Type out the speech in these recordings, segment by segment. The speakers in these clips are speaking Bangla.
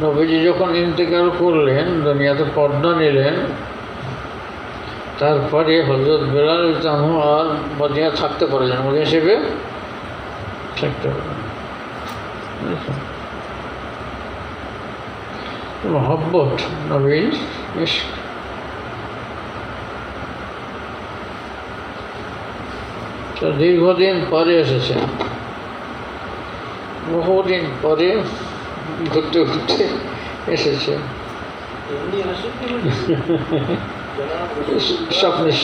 নবীজি যখন ইন্তেকাল করলেন, দুনিয়াতে পর্দা নিলেন, তারপরে হযরত বেলাল তানহু আর মদিনা থাকতে পারলেন, মদিনা হিসেবে থাকতে পারলেন। মহব্বত, নবীর ইশক। দীর্ঘদিন পরে এসেছে, বহুদিন পরে ঘুরতে ঘুরতে এসেছে। স্বপ্নের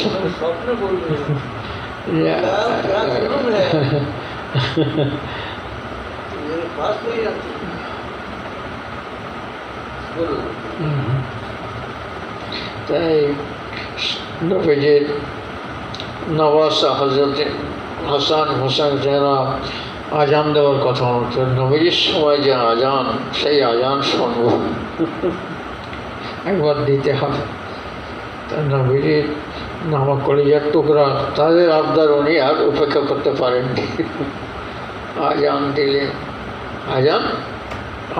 তাই নবীজির নওয়াসা হযরত হাসান হোসেন যারা আজান দেওয়ার কথা হতো, নবীজির সময় যে আজান, সেই আজান শুনব, একবার দিতে হবে। তা নবীজির নামক কলিজার টুকরা, তাদের আবদার উনি আর উপেক্ষা করতে পারেননি। আজান দিলে আজান,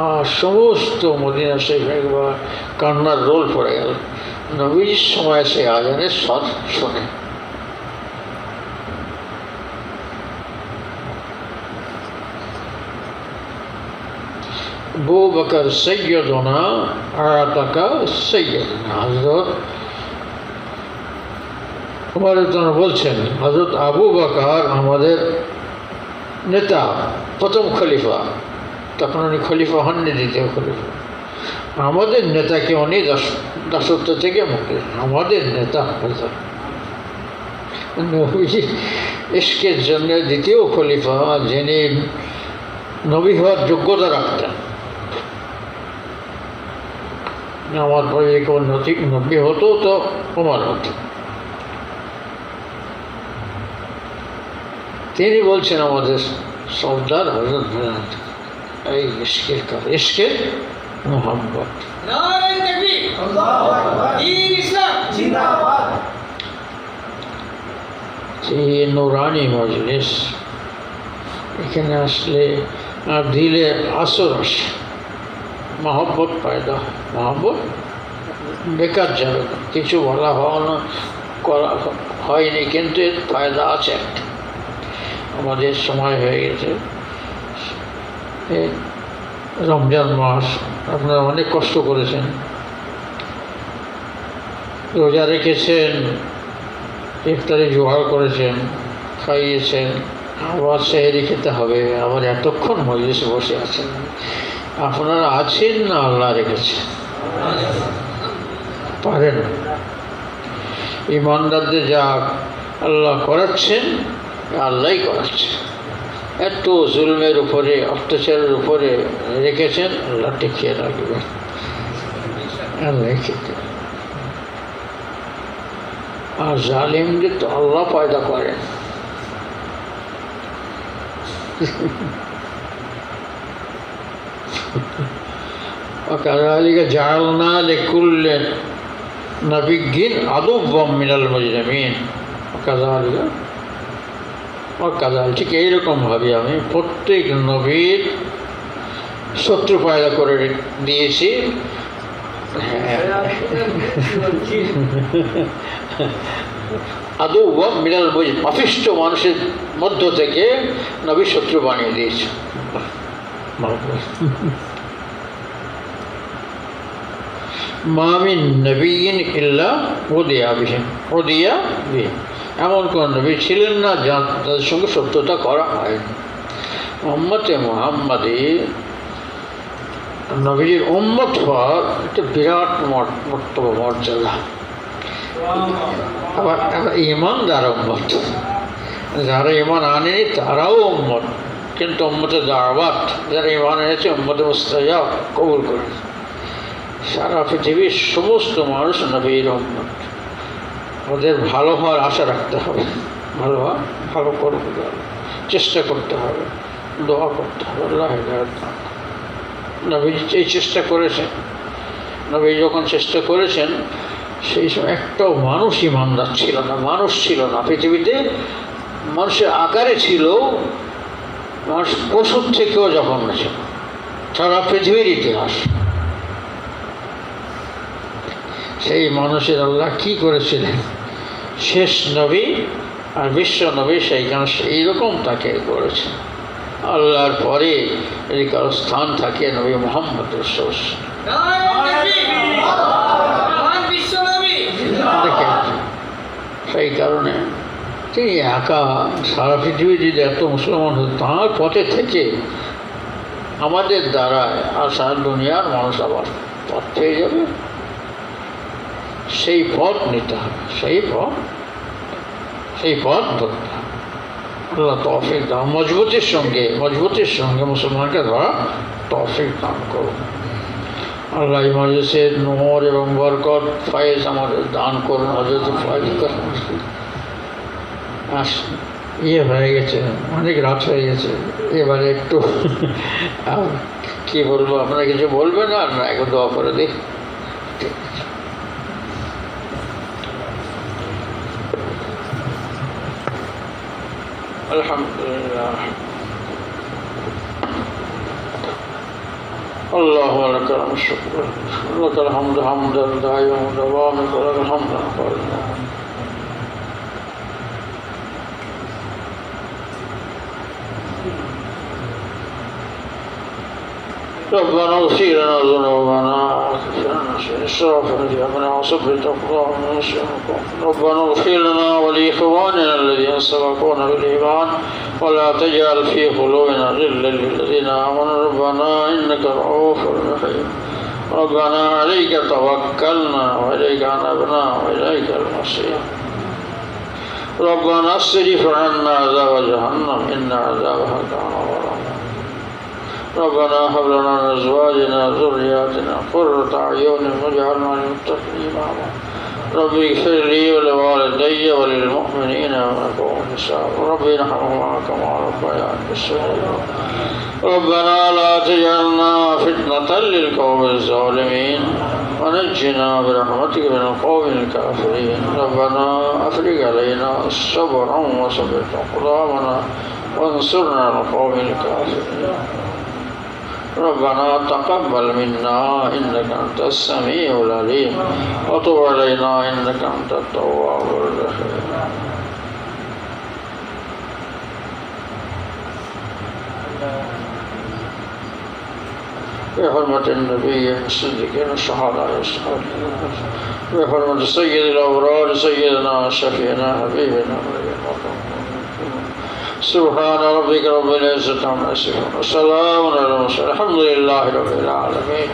আর সমস্ত মদিনা শরীফ একবার কান্নার রোল পড়ে গেল। নবীজির সময় সে আজানের স্বর শোনে। আবু বকর সৈয়দনা আতাকা সৈয়দনা। হযরত ওমর বলছেন, হযরত আবু বকর আমাদের নেতা, প্রথম খলিফা। তখন উনি খলিফা হননি, দ্বিতীয় খলিফা। আমাদের নেতাকে উনি দাসত্ব থেকে মুক্তি, আমাদের নেতা নবীজি ইশকের জন্য দ্বিতীয় খলিফা, যিনি নবী হওয়ার যোগ্যতা রাখতেন। আমার পরে কেউ নবী হতো তো ওমর হতো। তিনি বলছেন আমাদের সর্দার হযরত বেলাল, এই ইশকের কাজ, ইশকের মোহাম্মত। এই নুরানি মজলিস, এখানে আসলে দিলে আসর আসে, মহব্বত পয়দা হয়। মহব্বত বেকার যাবে না, কিছু বলা করা হয়নি, কিন্তু এর ফায়দা আছে একটা। আমাদের সময় হয়ে গেছে, রমজান মাস, আপনারা অনেক কষ্ট করেছেন, রোজা রেখেছেন, ইফতারি জোগাড় করেছেন, খাইয়েছেন, আবার সেহরি খেতে হবে, আবার এতক্ষণ মজলিসে বসে আছেন। আপনারা আছেন না আল্লাহ রেখেছেন? পারেন। ইমানদারদের যা আল্লাহ করাচ্ছেন, আল্লাহই করাচ্ছেন। এত জুলমের উপরে, অত্যাচারের উপরে রেখেছেন, আল্লাহ টিকিয়ে রাখবেন, আল্লাহ খেতে। আর জালিমদের তো আল্লাহ পয়দা করেন। وكذلك جعلنا لكل نبي عدوا من المجرمين وكذلك ঠিক এইরকমভাবে আমি প্রত্যেক নবীর শত্রু পয়দা করে দিয়েছি। আদু মিনাল মুজরিম, পাপিষ্ঠ মানুষের মধ্য থেকে নবী শত্রু বানিয়ে দিয়েছে। মামিন নবীন ইল্লা উদিয়া বিহিম, এমন কোন নবী ছিলেন না যাদের সঙ্গে সত্যতা করা হয়নি। উম্মতে মুহাম্মাদি, নবীর উম্মত হওয়ার একটা বিরাট মর্যাদা। আবার ইমানদার উম্মত, যারা ইমান আনেনি তারাও উম্মত, কিন্তু উম্মতে দাওয়াত, যারা ইমান এনেছে উম্মতে মুস্তাজাব কবুল করেছে। সারা পৃথিবীর সমস্ত মানুষ নবীর উম্মত। ওদের ভালো হওয়ার আশা রাখতে হবে, ভালো হওয়ার, ভালো করবে, চেষ্টা করতে হবে, দোয়া করতে হবে। আল্লাহ নবী এই চেষ্টা করেছেন। নবী যখন চেষ্টা করেছেন, সেই সময় একটাও মানুষ ইমানদার ছিল না, মানুষ ছিল না পৃথিবীতে। মানুষের আকারে ছিল, মানুষ পশুর থেকেও জঘন্য ছিল। সারা পৃথিবীর ইতিহাস সেই মানুষের আল্লাহ কি করেছিলেন? শেষ নবী আর বিশ্ব নবী সেইখানে সেইরকম তাকে করেছে। আল্লাহর পরে যদি কারো স্থান থাকে নবী মুহাম্মদ দেখেন, সেই কারণে তিনি একা সারা পৃথিবী যদি এত মুসলমান হতো তাঁর পথে থেকে আমাদের দ্বারায় আর সারা দুনিয়ার মানুষ আবার পথ পেয়ে যাবে। সেই পথ নিতে হবে, সেই পথ ধরতে হবে। আল্লাহ তৌফিক দান, মজবুতির সঙ্গে মুসলমানকে ধরা তৌফিক দান করুন। আল্লাহ মজলিসের নূর এবং বরকত ফয়েজ আমাদের দান করুন। হযরত ফয়েজ হয়ে গেছে, অনেক রাত হয়ে গেছে, এবারে একটু কি বলবো, আপনারা কিছু বলবেন আর না একটু দোয়া করে দিই। ঠিক আছে। আলহামদুলিল্লাহ, اللهم لك الشكر لك الحمد حمدا دائما دوامك ولك الحمد قائما. ربنا اغفر لنا ذنوبنا إسرافنا في أمرنا وثبت أقدامنا ربنا اغفر لنا ولإخواننا الذين سبقونا بالإيمان ولا تجعل في قلوبنا غلا للذين آمنوا ربنا إنك رؤوف رحيم. ربنا عليك توكلنا وإليك أنبنا وإليك المصير. ربنا اصرف عنا عذاب جهنم إن عذابها كان غراما. ربنا هب لنا من أزواجنا ذرياتنا قرة أعين واجعلنا للمتقين إماما. رب اغفر لي ولوالدي وللمؤمنين يوم يقوم الحساب. رب ارحمهما كما ربياني صغيرا. ربنا لا تجعلنا فتنة للقوم الظالمين ونجنا برحمتك من القوم الكافرين. ربنا أفرغ علينا صبرا وثبت أقدامنا وانصرنا على القوم الكافرين. ربنا تقبل منا إنك أنت السميع العليم وتب علينا إنك أنت التواب الرحيم. بحرمة النبي الصديقين الشهداء الصالحين بحرمة سيد الأبرار سيدنا شفيعنا حبيبنا سبحان ربك رب العزة عما يصفون وسلام على المرسلين الحمد لله رب العالمين.